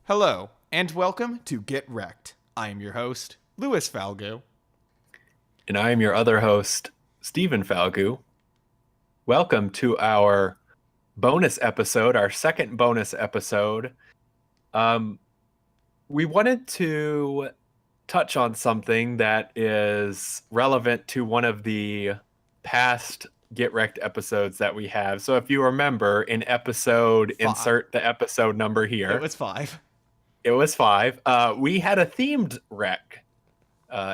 Hello, and welcome to Get Recc'd. I am your host, Louis Falgo. And I am your other host, Stephen Falgu. Welcome to our bonus episode, our second bonus episode. Um, we wanted to touch on something that is relevant to one of the past Get Recc'd episodes that we have. So if you remember, in episode, Five. insert the episode number It here, was five. it was five. We had a themed rec.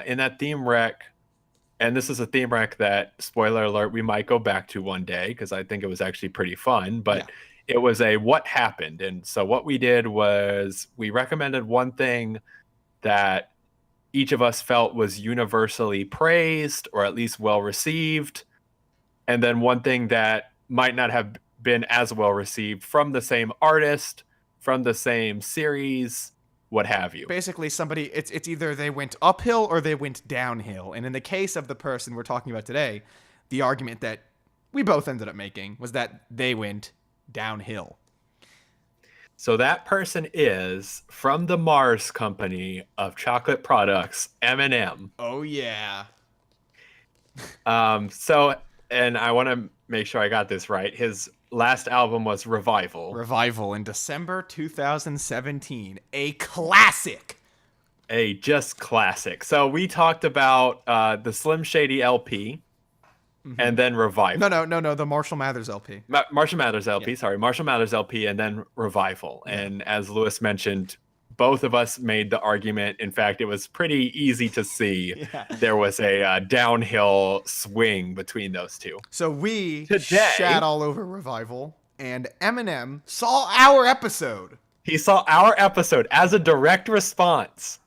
In that theme rec, and this is a theme rec that, spoiler alert, we might go back to one day because I think it was actually pretty fun. Yeah. But it was a what happened. And so what we did was we recommended one thing that each of us felt was universally praised or at least well received. And then one thing that might not have been as well received from the same artist, from the same series, what have you. Basically, it's either they went uphill or they went downhill. And in the case of the person we're talking about today, the argument that we both ended up making was that they went downhill. So that person is from the Mars Company of chocolate products, Eminem. Oh, yeah. And I want to make sure I got this right. His last album was Revival, Revival in December 2017. A classic. a just classic. So we talked about the Slim Shady LP and then Revival. No. The Marshall Mathers LP. Marshall Mathers LP, Yeah. sorry. Marshall Mathers LP and then Revival. And as Lewis mentioned, both of us made the argument. In fact, it was pretty easy to see Yeah. there was a downhill swing between those two. So we Today- shat all over Revival, and Eminem saw our episode He saw our episode as a direct response.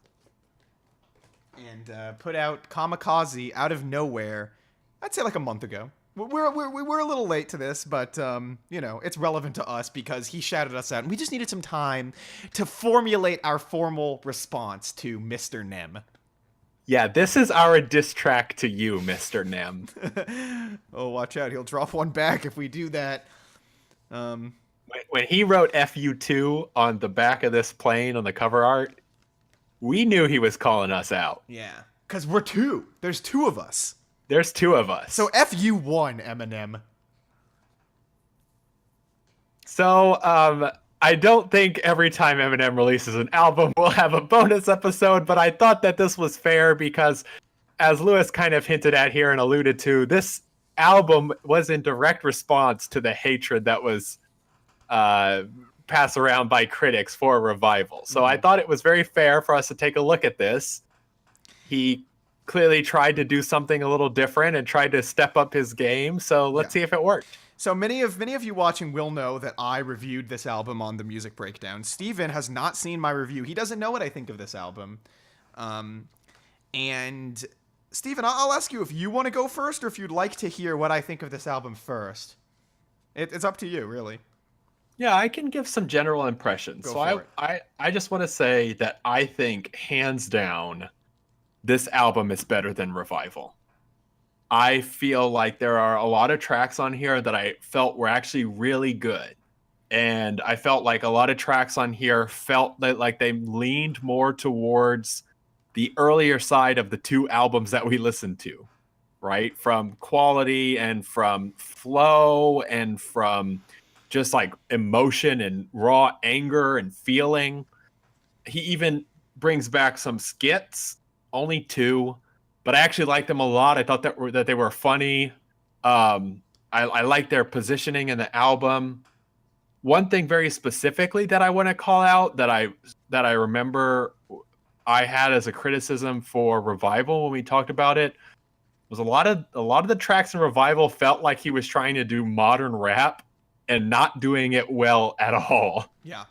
and put out Kamikaze out of nowhere. I'd say like a month ago. We're a little late to this, but it's relevant to us because he shouted us out, and we just needed some time to formulate our formal response to Mr. Nem. Yeah, this is our diss track to you, Mr. Nem. Oh, watch out! He'll drop one back if we do that. When he wrote FU2 on the back of this plane on the cover art, we knew he was calling us out. Yeah, because we're two. There's two of us. There's two of us. So FU1, Eminem. So, I don't think every time Eminem releases an album, we'll have a bonus episode, but I thought that this was fair because, as Lewis kind of hinted at here and alluded to, this album was in direct response to the hatred that was passed around by critics for Revival. So I thought it was very fair for us to take a look at this. He clearly tried to do something a little different and tried to step up his game. So let's see if it worked. So many of you watching will know that I reviewed this album on the Music Breakdown. Steven has not seen my review. He doesn't know what I think of this album. And Steven, I'll ask you if you want to go first or if you'd like to hear what I think of this album first. It's up to you, really. Yeah, I can give some general impressions. Go So for I just want to say that I think hands down this album is better than Revival. I feel like there are a lot of tracks on here that I felt were actually really good. And I felt like a lot of tracks on here felt that like they leaned more towards the earlier side of the two albums that we listened to, right? From quality and from flow and from just like emotion and raw anger and feeling. He even brings back some skits, only two, but I actually liked them a lot. I thought that they were funny. I like their positioning in the album. One thing very specifically that I want to call out that I remember I had as a criticism for Revival when we talked about it was a lot of the tracks in Revival felt like he was trying to do modern rap and not doing it well at all. Yeah.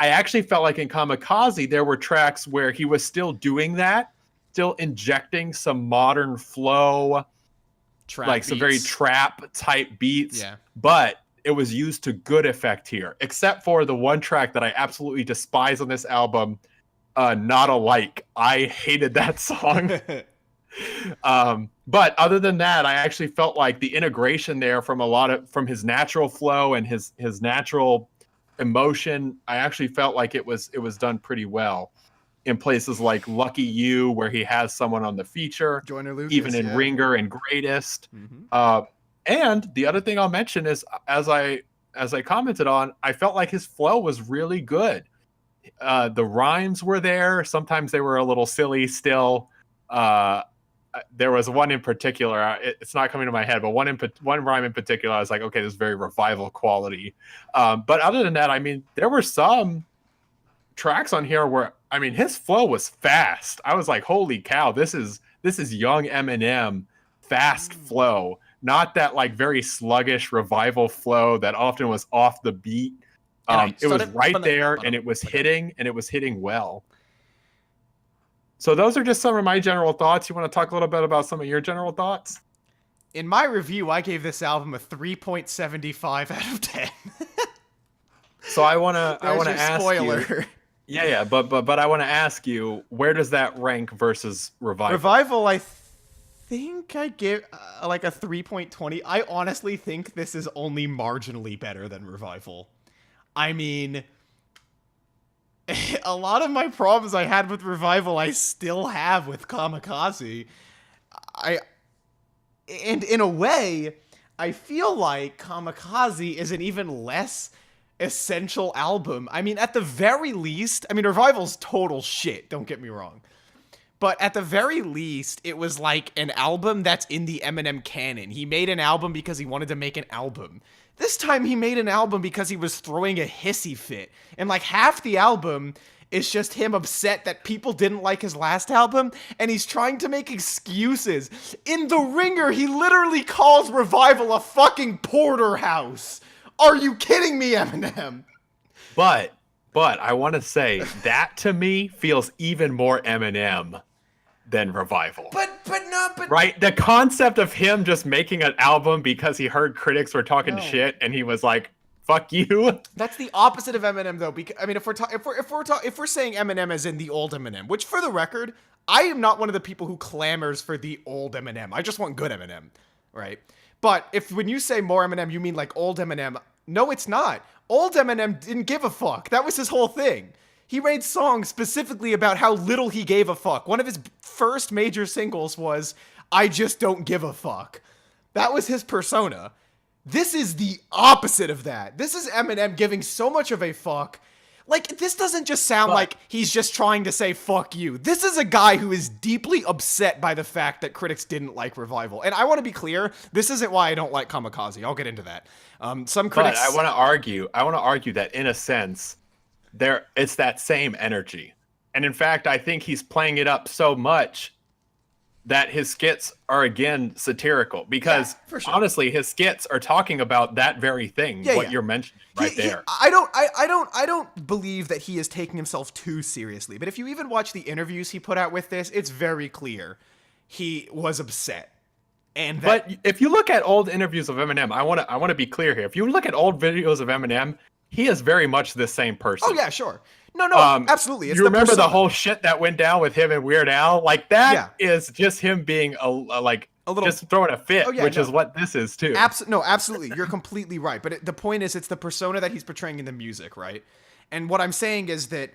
I actually felt like in Kamikaze there were tracks where he was still doing that, still injecting some modern flow, Trap like some very beats. trap type beats. Yeah. But it was used to good effect here, except for the one track that I absolutely despise on this album, Not Alike. I hated that song. But other than that, I actually felt like the integration there from his natural flow and his natural emotion. I actually felt like it was done pretty well in places like Lucky You, where he has someone on the feature, Joyner Lucas, even in yeah. Ringer and Greatest. Mm-hmm. And the other thing I'll mention is, as I commented on, I felt like his flow was really good. The rhymes were there. Sometimes they were a little silly still. There was one in particular. It's not coming to my head, but one rhyme in particular, I was like, okay, this is very Revival quality. But other than that, I mean, there were some tracks on here where, I mean, his flow was fast. I was like, holy cow, this is young Eminem fast flow, not that like very sluggish Revival flow that often was off the beat. It was right there, and it was hitting well. So those are just some of my general thoughts. You want to talk a little bit about some of your general thoughts? In my review, I gave this album a 3.75 out of 10. So I want to ask spoiler. you. Yeah, but I want to ask you, where does that rank versus Revival? Revival, I think I give like a 3.20. I honestly think this is only marginally better than Revival. I mean, a lot of my problems I had with Revival, I still have with Kamikaze. And in a way, I feel like Kamikaze is an even less essential album. I mean, at the very least, I mean, Revival's total shit, don't get me wrong. But at the very least, it was like an album that's in the Eminem canon. He made an album because he wanted to make an album. This time he made an album because he was throwing a hissy fit. And like half the album is just him upset that people didn't like his last album, and he's trying to make excuses. In The Ringer, he literally calls Revival a fucking porterhouse. Are you kidding me, Eminem? But I want to say that to me feels even more Eminem than Revival. But right, the concept of him just making an album because he heard critics were talking shit, and he was like, "Fuck you." That's the opposite of Eminem, though. Because I mean, if we're saying Eminem as in the old Eminem, which for the record, I am not one of the people who clamors for the old Eminem. I just want good Eminem, right? But when you say more Eminem, you mean like old Eminem? No, it's not. Old Eminem didn't give a fuck. That was his whole thing. He made songs specifically about how little he gave a fuck. One of his first major singles was "I Just Don't Give a Fuck." That was his persona. This is the opposite of that. This is Eminem giving so much of a fuck. Like, this doesn't just sound like he's just trying to say fuck you. This is a guy who is deeply upset by the fact that critics didn't like Revival. And I want to be clear, this isn't why I don't like Kamikaze. I'll get into that. Some critics... But I want to argue that in a sense, it's that same energy. And in fact, I think he's playing it up so much that his skits are again satirical, because honestly, his skits are talking about that very thing, you're mentioning there. I don't believe that he is taking himself too seriously, but if you even watch the interviews he put out with this, it's very clear he was upset. But if you look at old interviews of Eminem, I want to be clear here. If you look at old videos of Eminem, he is very much the same person. Oh yeah, sure. No, absolutely. It's you remember the whole shit that went down with him and Weird Al? Like, that is just him being a little, just throwing a fit, which is what this is too. Absolutely. You're completely right. But the point is, it's the persona that he's portraying in the music, right? And what I'm saying is that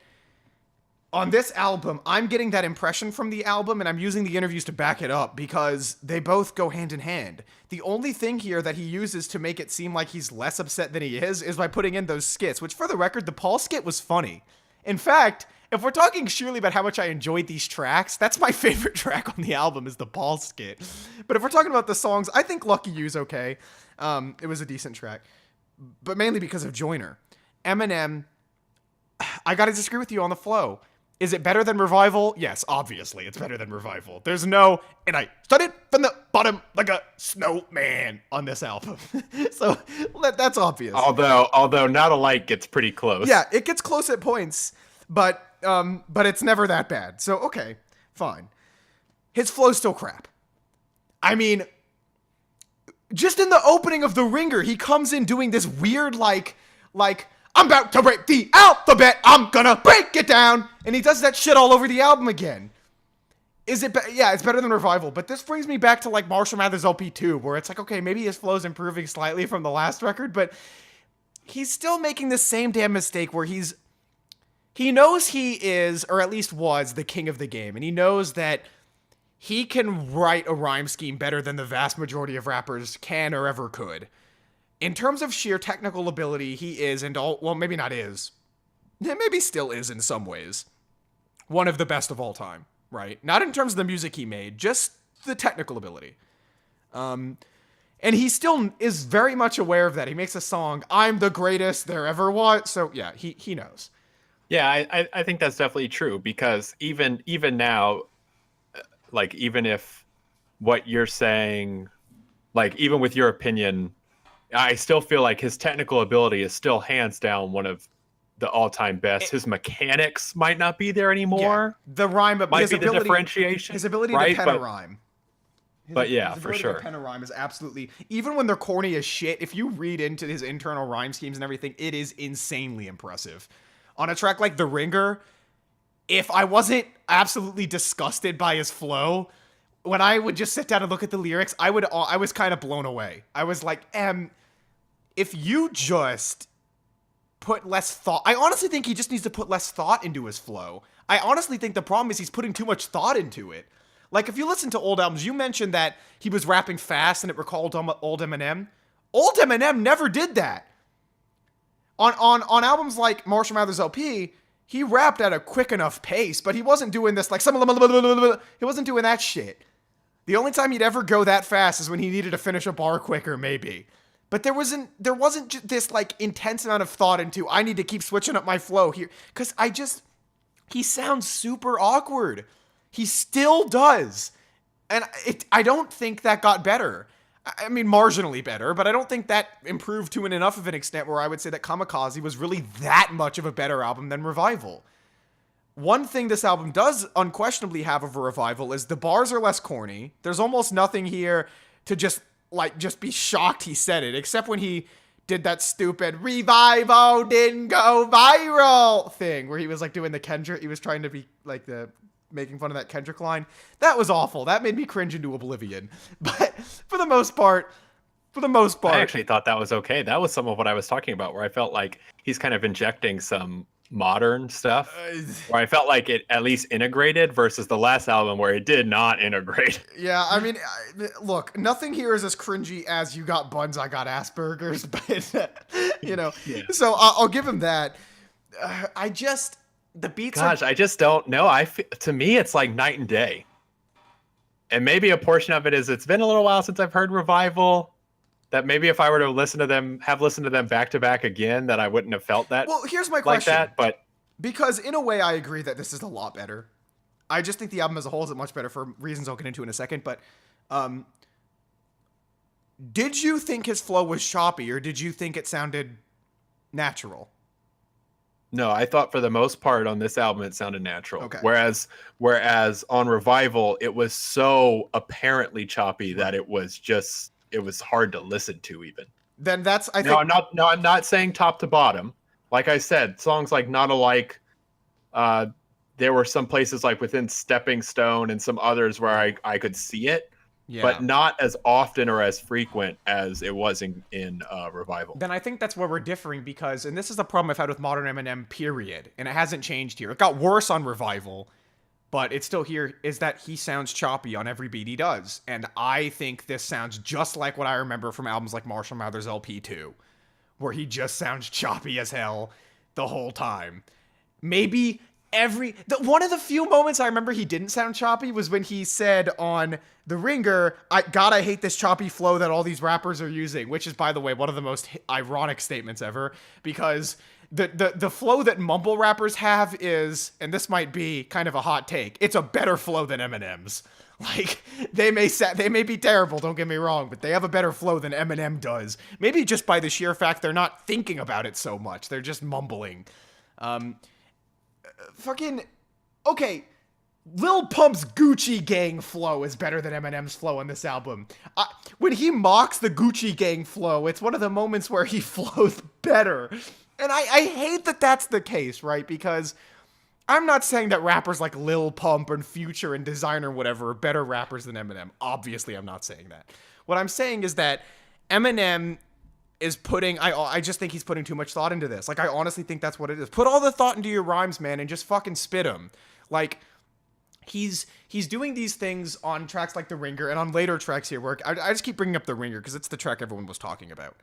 on this album, I'm getting that impression from the album, and I'm using the interviews to back it up because they both go hand in hand. The only thing here that he uses to make it seem like he's less upset than he is by putting in those skits, which for the record, the Paul skit was funny. In fact, if we're talking surely about how much I enjoyed these tracks, that's my favorite track on the album is the Paul skit. But if we're talking about the songs, I think Lucky You's okay. It was a decent track, but mainly because of Joyner. Eminem, I gotta disagree with you on the flow. Is it better than Revival? Yes, obviously, it's better than Revival. There's no, and I started from the bottom like a snowman on this album. So that's obvious. Although Not Alike gets pretty close. Yeah, it gets close at points, but it's never that bad. So okay, fine. His flow's still crap. I mean, just in the opening of The Ringer, he comes in doing this weird like I'm about to break the alphabet. I'm gonna break it down. And he does that shit all over the album again. Is it? Yeah, it's better than Revival. But this brings me back to like Marshall Mathers LP2, where it's like, okay, maybe his flow's improving slightly from the last record, but he's still making the same damn mistake where he knows he is, or at least was, the king of the game, and he knows that he can write a rhyme scheme better than the vast majority of rappers can or ever could. In terms of sheer technical ability, he is, and all, well, maybe not is, maybe still is in some ways, one of the best of all time, right? Not in terms of the music he made, just the technical ability. And he still is very much aware of that. He makes a song, I'm the greatest there ever was. So yeah, he knows. Yeah, I think that's definitely true, because even now, like, even if what you're saying, like, even with your opinion, I still feel like his technical ability is still hands down one of the all-time best. His mechanics might not be there anymore. Yeah, the rhyme, but might his be ability, the differentiation. His ability right? to pen a rhyme. But yeah, his for ability sure. to pen a rhyme is absolutely, even when they're corny as shit, if you read into his internal rhyme schemes and everything, it is insanely impressive. On a track like The Ringer, if I wasn't absolutely disgusted by his flow, when I would just sit down and look at the lyrics, I was kind of blown away. I was like, if you just put less thought, I honestly think he just needs to put less thought into his flow. I honestly think the problem is he's putting too much thought into it. Like, if you listen to old albums, you mentioned that he was rapping fast and it recalled old Eminem. Old Eminem never did that. On albums like Marshall Mathers LP, he rapped at a quick enough pace, but he wasn't doing this like he wasn't doing that shit. The only time he'd ever go that fast is when he needed to finish a bar quicker, maybe. But there wasn't this like intense amount of thought into, I need to keep switching up my flow here, because he sounds super awkward. He still does. And I don't think that got better. I mean, marginally better, but I don't think that improved to enough of an extent where I would say that Kamikaze was really that much of a better album than Revival. One thing this album does unquestionably have of a Revival is the bars are less corny. There's almost nothing here to just be shocked he said it, except when he did that stupid Revival didn't go viral thing where he was like doing the Kendrick. He was trying to be like making fun of that Kendrick line. That was awful. That made me cringe into oblivion. But for the most part, I actually thought that was okay. That was some of what I was talking about, where I felt like he's kind of injecting some modern stuff, where I felt like it at least integrated, versus the last album where it did not integrate. Yeah, I mean, look, nothing here is as cringy as You Got Buns, I Got Asperger's, but, yeah. So I'll give him that. The beats I just don't know. To me, it's like night and day. And maybe a portion of it is it's been a little while since I've heard Revival, that maybe if I were to listen to them back to back again, that I wouldn't have felt that. Well, here's my question. Like that, but because in a way I agree that this is a lot better. I just think the album as a whole is much better for reasons I'll get into in a second, but did you think his flow was choppy, or did you think it sounded natural? No, I thought for the most part on this album it sounded natural. Okay. Whereas on Revival it was so apparently choppy that it was hard to listen to even. Then that's I'm not saying top to bottom. Like I said, songs like Not Alike, there were some places like within Stepping Stone and some others where I could see it. Yeah. But not as often or as frequent as it was in Revival. Then I think that's where we're differing, because, and this is the problem I've had with modern Eminem, period, and it hasn't changed here. It got worse on Revival, but it's still here, is that he sounds choppy on every beat he does. And I think this sounds just like what I remember from albums like Marshall Mathers LP 2, where he just sounds choppy as hell the whole time. Maybe one of the few moments I remember he didn't sound choppy was when he said on The Ringer, I hate this choppy flow that all these rappers are using, which is, by the way, one of the most ironic statements ever, because the flow that mumble rappers have is, and this might be kind of a hot take, it's a better flow than Eminem's. Like, they may be terrible, don't get me wrong, but they have a better flow than Eminem does. Maybe just by the sheer fact they're not thinking about it so much. They're just mumbling. Okay, Lil Pump's Gucci Gang flow is better than Eminem's flow on this album. When he mocks the Gucci Gang flow, it's one of the moments where he flows better. And I hate that that's the case, right? Because I'm not saying that rappers like Lil Pump and Future and Designer and whatever are better rappers than Eminem. Obviously, I'm not saying that. What I'm saying is that Eminem is putting I just think he's putting too much thought into this. Like, I honestly think that's what it is. Put all the thought into your rhymes, man, and just fucking spit them. Like, he's doing these things on tracks like The Ringer and on later tracks here where I just keep bringing up The Ringer because it's the track everyone was talking about.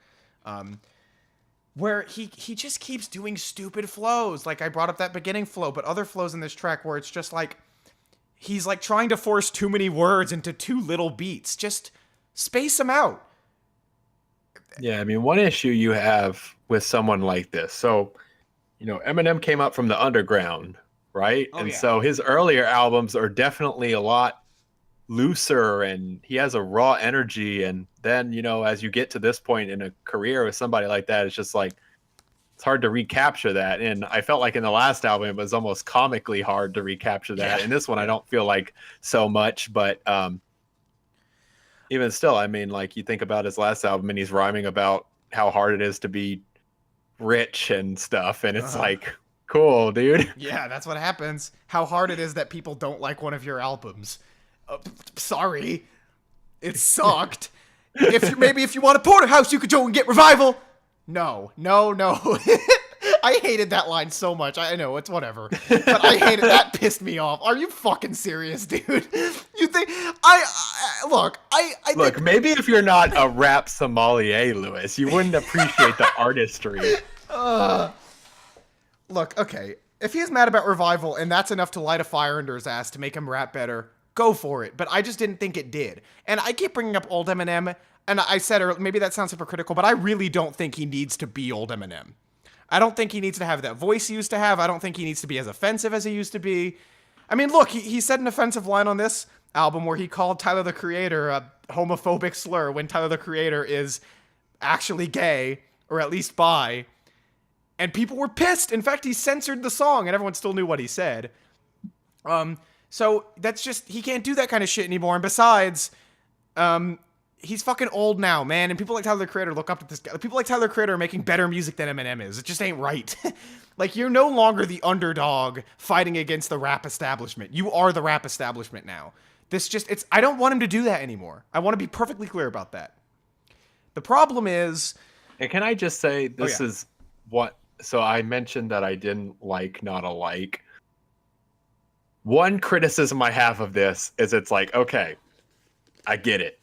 Where he just keeps doing stupid flows. Like, I brought up that beginning flow, but other flows in this track where it's just like he's like trying to force too many words into too little beats. Just space them out. Yeah, I mean, one issue you have with someone like this. So, Eminem came up from the underground, right? Oh, and yeah. so his earlier albums are definitely a lot looser and he has a raw energy. And then, as you get to this point in a career with somebody like that, it's just like, it's hard to recapture that. And I felt like in the last album, it was almost comically hard to recapture that. Yeah. In this one, I don't feel like so much, but even still, I mean, like, you think about his last album and he's rhyming about how hard it is to be rich and stuff. And it's like, cool, dude. Yeah, that's what happens. How hard it is that people don't like one of your albums. Sorry. It sucked. If you want a porterhouse, you could go and get Revival. No. I hated that line so much. I know, it's whatever. But I hated that. Pissed me off. Are you fucking serious, dude? You think look, Look, maybe if you're not a rap sommelier, Lewis, you wouldn't appreciate the artistry. Look, okay. If he's mad about Revival and that's enough to light a fire under his ass to make him rap better, go for it. But I just didn't think it did. And I keep bringing up old Eminem, and I said, or maybe that sounds hypocritical, but I really don't think he needs to be old Eminem. I don't think he needs to have that voice he used to have. I don't think he needs to be as offensive as he used to be. I mean, look, he said an offensive line on this album where he called Tyler, the Creator, a homophobic slur when Tyler, the Creator is actually gay, or at least bi. And people were pissed. In fact, he censored the song, and everyone still knew what he said. So that's just, he can't do that kind of shit anymore. And besides, he's fucking old now, man. And people like Tyler, the Creator, look up to this guy. People like Tyler, the Creator, are making better music than Eminem is. It just ain't right. Like, you're no longer the underdog fighting against the rap establishment. You are the rap establishment now. I don't want him to do that anymore. I want to be perfectly clear about that. The problem is... And can I just say, this is what... So I mentioned that I didn't like Not Alike. One criticism I have of this is it's like, okay, I get it.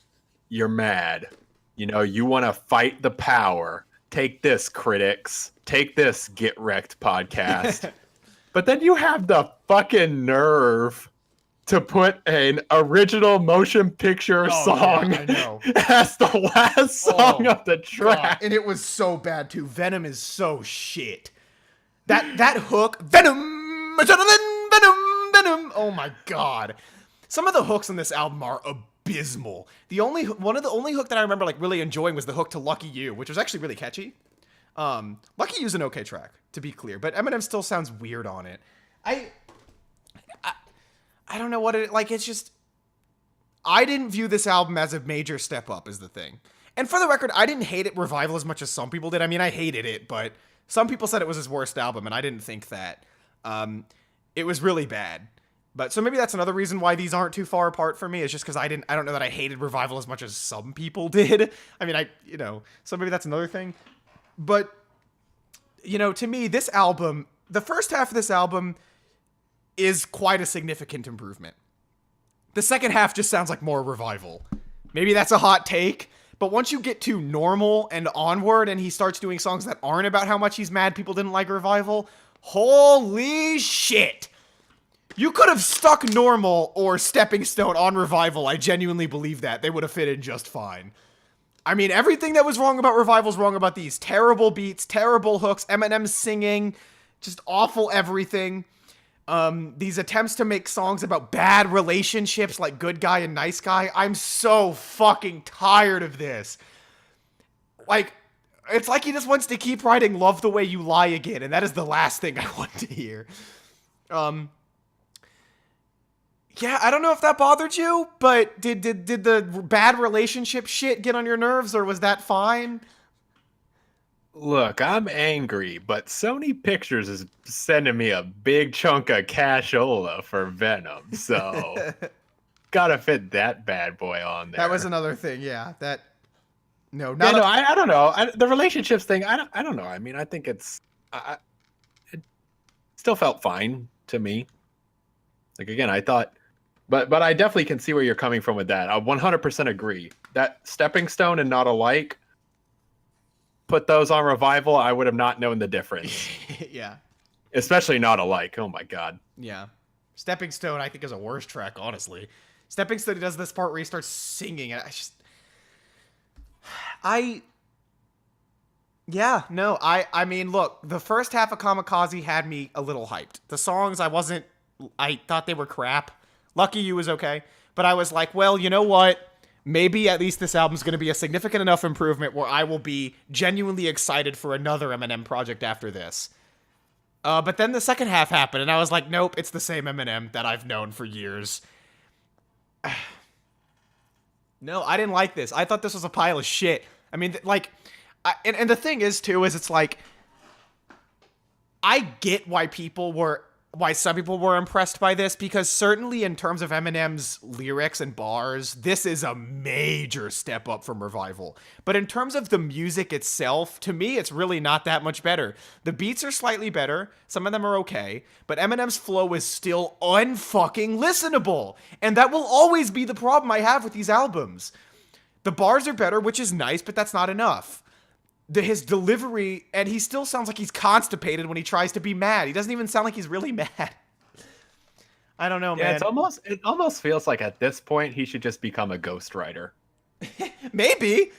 You're mad. You want to fight the power. Take this, critics. Take this, Get Recc'd podcast. But then you have the fucking nerve to put an original motion picture song as the last song of the track. God. And it was so bad, too. Venom is so shit. That hook, Venom, Venom. Oh my God. Some of the hooks on this album are abysmal. One of the only hook that I remember like really enjoying was the hook to Lucky You, which was actually really catchy. Lucky You's an okay track, to be clear, but Eminem still sounds weird on it. I don't know what it, like, it's just, I didn't view this album as a major step up is the thing. And for the record, I didn't hate it Revival as much as some people did. I mean, I hated it, but some people said it was his worst album, and I didn't think that. It was really bad. But so maybe that's another reason why these aren't too far apart for me, is just because I don't know that I hated Revival as much as some people did. I mean, so maybe that's another thing. But, to me, this album, the first half of this album is quite a significant improvement. The second half just sounds like more Revival. Maybe that's a hot take, but once you get to Normal and onward and he starts doing songs that aren't about how much he's mad people didn't like Revival, holy shit. You could have stuck Normal or Stepping Stone on Revival. I genuinely believe that. They would have fit in just fine. I mean, everything that was wrong about Revival's wrong about these. Terrible beats, terrible hooks, Eminem singing, just awful everything. These attempts to make songs about bad relationships like Good Guy and Nice Guy. I'm so fucking tired of this. Like, it's like he just wants to keep writing Love the Way You Lie again, and that is the last thing I want to hear. Yeah, I don't know if that bothered you, but did the bad relationship shit get on your nerves, or was that fine? Look, I'm angry, but Sony Pictures is sending me a big chunk of cashola for Venom, so gotta fit that bad boy on there. That was another thing, yeah. No, Yeah, not no, a, I don't know. The relationships thing, I don't know. I mean, I think it still felt fine to me. Like again, I thought, but I definitely can see where you're coming from with that. I 100% agree. That Stepping Stone and Not Alike, put those on Revival, I would have not known the difference. yeah. Especially Not Alike. Oh my god. Yeah. Stepping Stone, I think, is a worse track, honestly. Stepping Stone does this part where he starts singing, and I mean, look, the first half of Kamikaze had me a little hyped. The songs, I thought they were crap. Lucky You was okay. But I was like, well, you know what? Maybe at least this album's going to be a significant enough improvement where I will be genuinely excited for another Eminem project after this. But then the second half happened, and I was like, nope, it's the same Eminem that I've known for years. No, I didn't like this. I thought this was a pile of shit. I mean, and the thing is, too, is it's like, I get why some people were impressed by this, because certainly in terms of Eminem's lyrics and bars, this is a major step up from Revival. But in terms of the music itself, to me, it's really not that much better. The beats are slightly better. Some of them are okay. But Eminem's flow is still unfucking listenable. And that will always be the problem I have with these albums. The bars are better, which is nice, but that's not enough. His delivery, and he still sounds like he's constipated when he tries to be mad. He doesn't even sound like he's really mad. I don't know, man. It almost feels like at this point he should just become a ghostwriter. Maybe.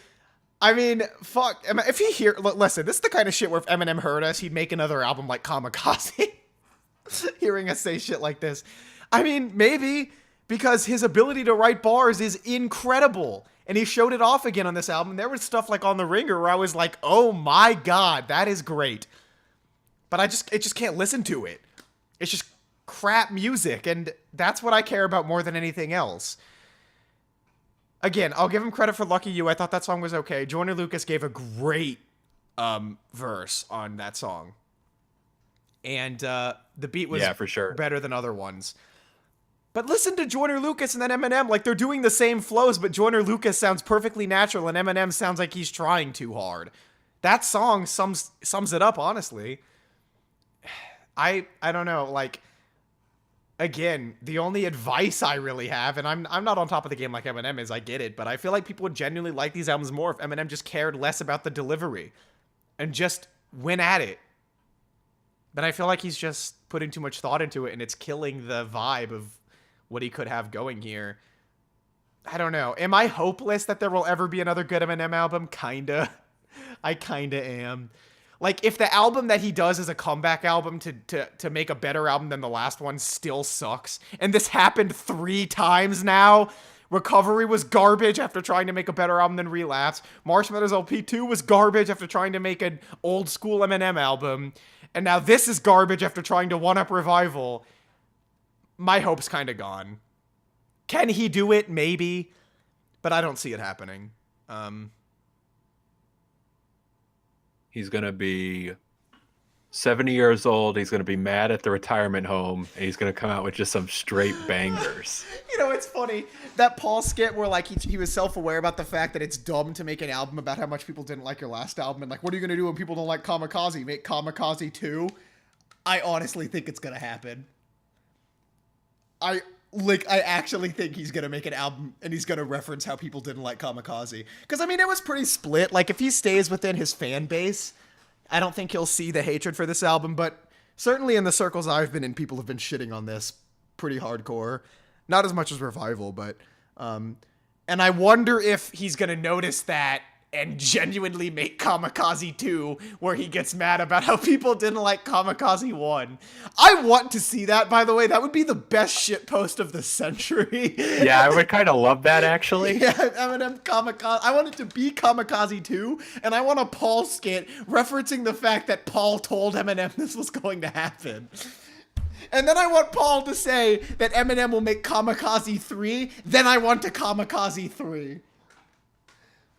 I mean, fuck. If he listen, this is the kind of shit where if Eminem heard us, he'd make another album like Kamikaze. Hearing us say shit like this. I mean, maybe, because his ability to write bars is incredible. And he showed it off again on this album. There was stuff like on The Ringer where I was like, oh my god, that is great. But it just can't listen to it. It's just crap music, and that's what I care about more than anything else. Again, I'll give him credit for Lucky You. I thought that song was okay. Joyner Lucas gave a great verse on that song. And the beat was for sure better than other ones. But listen to Joyner Lucas and then Eminem. Like, they're doing the same flows, but Joyner Lucas sounds perfectly natural, and Eminem sounds like he's trying too hard. That song sums it up, honestly. I don't know. Like, again, the only advice I really have, and I'm not on top of the game like Eminem is, I get it, but I feel like people would genuinely like these albums more if Eminem just cared less about the delivery and just went at it. But I feel like he's just putting too much thought into it, and it's killing the vibe of what he could have going here. I don't know. Am I hopeless that there will ever be another good Eminem album? Kinda. I kinda am. Like, if the album that he does is a comeback album to make a better album than the last one still sucks, and this happened 3 times now. Recovery was garbage after trying to make a better album than Relapse. Marshmallows LP 2 was garbage after trying to make an old school Eminem album. And now this is garbage after trying to one-up Revival. My hope's kind of gone. Can he do it? Maybe. But I don't see it happening. He's going to be 70 years old. He's going to be mad at the retirement home, and he's going to come out with just some straight bangers. You know, it's funny. That Paul skit where, like, he was self-aware about the fact that it's dumb to make an album about how much people didn't like your last album. And, like, what are you going to do when people don't like Kamikaze? Make Kamikaze 2? I honestly think it's going to happen. I actually think he's going to make an album and he's going to reference how people didn't like Kamikaze. Because, I mean, it was pretty split. Like, if he stays within his fan base, I don't think he'll see the hatred for this album. But certainly in the circles I've been in, people have been shitting on this pretty hardcore. Not as much as Revival, but... and I wonder if he's going to notice that and genuinely make Kamikaze 2, where he gets mad about how people didn't like Kamikaze 1. I want to see that, by the way. That would be the best shitpost of the century. Yeah, I would kind of love that, actually. Yeah, Eminem Kamikaze. I want it to be Kamikaze 2, and I want a Paul skit referencing the fact that Paul told Eminem this was going to happen. And then I want Paul to say that Eminem will make Kamikaze 3, then I want a Kamikaze 3.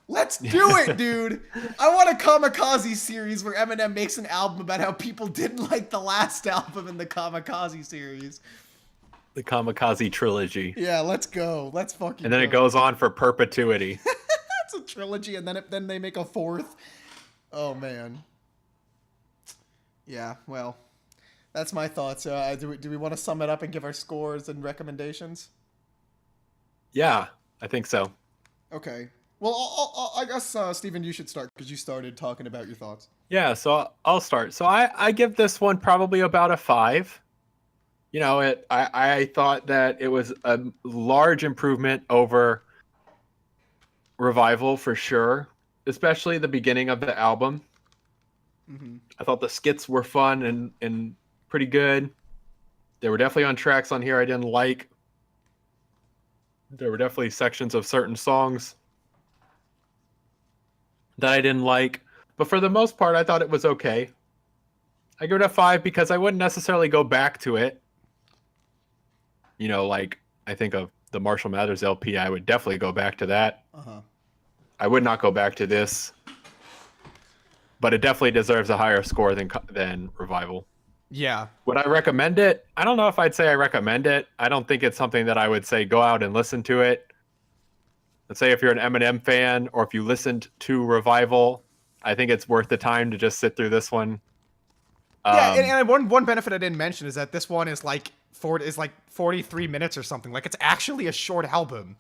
Let's do it, dude. I want a Kamikaze series where Eminem makes an album about how people didn't like the last album in the Kamikaze series. The Kamikaze trilogy. Yeah, let's go. Let's fucking And then it goes on for perpetuity. It's a trilogy, and then they make a fourth. Oh man. Yeah. Well, that's my thoughts. Do we want to sum it up and give our scores and recommendations? Yeah, I think so. Okay. Well, I guess Steven, you should start because you started talking about your thoughts. Yeah, so I'll start. So I give this one probably about a 5. You know, I thought that it was a large improvement over Revival for sure, especially the beginning of the album. Mm-hmm. I thought the skits were fun and pretty good. There were definitely on tracks on here I didn't like. There were definitely sections of certain songs that I didn't like. But for the most part, I thought it was okay. I give it a 5 because I wouldn't necessarily go back to it. You know, like I think of the Marshall Mathers LP, I would definitely go back to that. Uh-huh. I would not go back to this. But it definitely deserves a higher score than Revival. Yeah. Would I recommend it? I don't know if I'd say I recommend it. I don't think it's something that I would say go out and listen to it. Let's say if you're an Eminem fan or if you listened to Revival, I think it's worth the time to just sit through this one. Yeah, and one benefit I didn't mention is that this one is like 43 minutes or something. Like, it's actually a short album.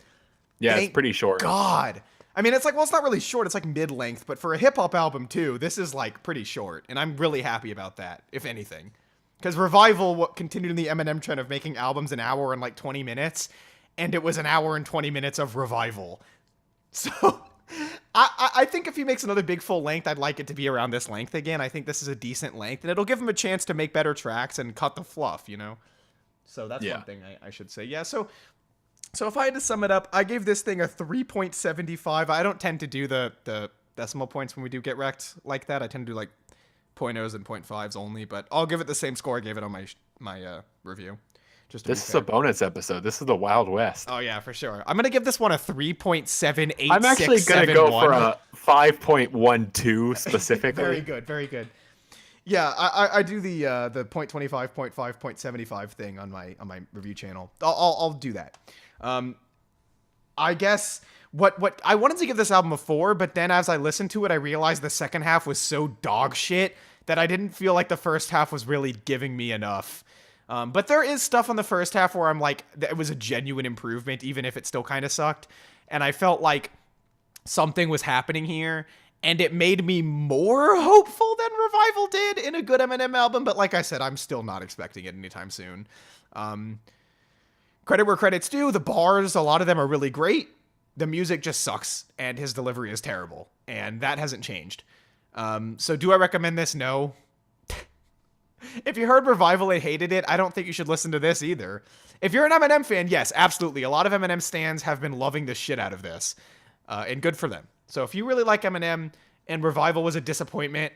Yeah, it's pretty short. God. I mean, it's like, well, it's not really short. It's like mid-length, but for a hip-hop album, too, this is like pretty short. And I'm really happy about that, if anything. Because Revival continued in the Eminem trend of making albums an hour and like 20 minutes. And it was an hour and 20 minutes of Revival. So I think if he makes another big full length, I'd like it to be around this length again. I think this is a decent length, and it'll give him a chance to make better tracks and cut the fluff, you know? So that's one thing I should say. Yeah, so if I had to sum it up, I gave this thing a 3.75. I don't tend to do the decimal points when we do Get Recc'd like that. I tend to do like 0.0s and 0.5s only, but I'll give it the same score I gave it on my review. This is a bonus episode. This is the Wild West. Oh, yeah, for sure. I'm going to give this one a 3.78671. I'm actually going to go for a 5.12 specifically. Very good, very good. Yeah, I do the 0.25, 0.5, 0.75 thing on my review channel. I'll do that. I guess what I wanted to give this album a 4, but then as I listened to it, I realized the second half was so dog shit that I didn't feel like the first half was really giving me enough. But there is stuff on the first half where I'm like, it was a genuine improvement, even if it still kind of sucked. And I felt like something was happening here, and it made me more hopeful than Revival did in a good Eminem album. But like I said, I'm still not expecting it anytime soon. Credit where credit's due. The bars, a lot of them are really great. The music just sucks, and his delivery is terrible. And that hasn't changed. So do I recommend this? No. If you heard Revival and hated it, I don't think you should listen to this either. If you're an Eminem fan, yes, absolutely. A lot of Eminem stans have been loving the shit out of this. And good for them. So if you really like Eminem and Revival was a disappointment,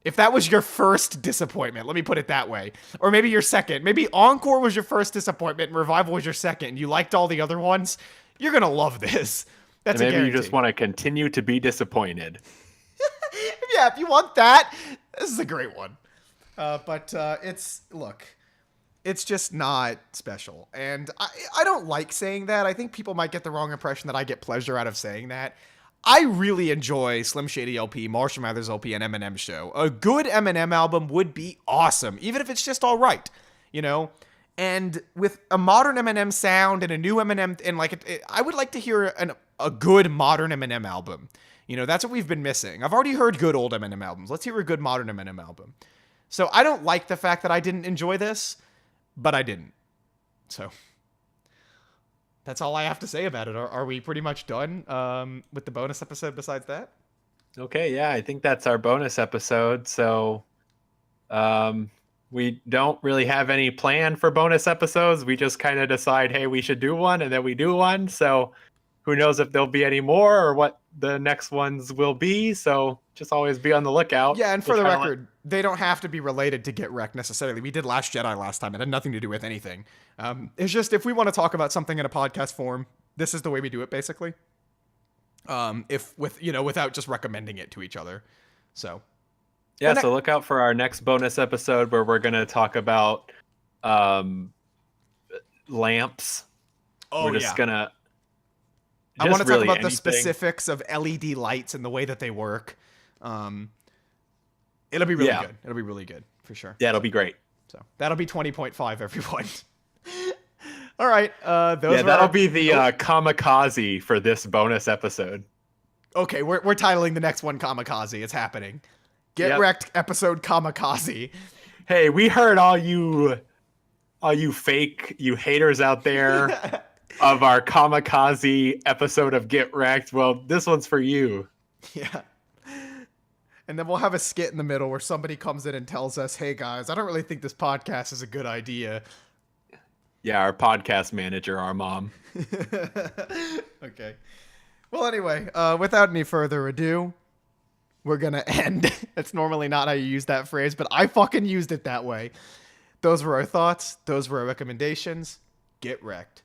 if that was your first disappointment, let me put it that way. Or maybe your second. Maybe Encore was your first disappointment and Revival was your second, and you liked all the other ones, you're going to love this. That's and a guarantee. Maybe you just want to continue to be disappointed. Yeah, if you want that, this is a great one. But it's just not special. And I don't like saying that. I think people might get the wrong impression that I get pleasure out of saying that. I really enjoy Slim Shady LP, Marshall Mathers LP, and Eminem Show. A good Eminem album would be awesome, even if it's just all right, you know? And with a modern Eminem sound and a new Eminem, and like, I would like to hear a good modern Eminem album. You know, that's what we've been missing. I've already heard good old Eminem albums. Let's hear a good modern Eminem album. So I don't like the fact that I didn't enjoy this, but I didn't. So that's all I have to say about it. Are we pretty much done with the bonus episode besides that? Okay, yeah, I think that's our bonus episode. So we don't really have any plan for bonus episodes. We just kind of decide, hey, we should do one, and then we do one. So who knows if there'll be any more or what the next ones will be. So just always be on the lookout. Yeah, and for the record, they don't have to be related to Get Recc'd necessarily. We did Last Jedi last time. It had nothing to do with anything. It's just if we want to talk about something in a podcast form, this is the way we do it, basically. Without just recommending it to each other. So yeah, so look out for our next bonus episode where we're gonna talk about lamps. We're just gonna I want to talk really about the anything. specifics of LED lights and the way that they work. It'll be really good. It'll be really good for sure. Yeah, it'll be great. So that'll be 20.5, everyone. All right. That'll be the kamikaze for this bonus episode. Okay, we're titling the next one Kamikaze. It's happening. Get Recc'd episode Kamikaze. Hey, we heard all you haters out there of our Kamikaze episode of Get Recc'd. Well, this one's for you. Yeah. And then we'll have a skit in the middle where somebody comes in and tells us, hey guys, I don't really think this podcast is a good idea. Yeah, our podcast manager, our mom. Okay. Well, anyway, without any further ado, we're going to end. It's normally not how you use that phrase, but I fucking used it that way. Those were our thoughts. Those were our recommendations. Get Recc'd.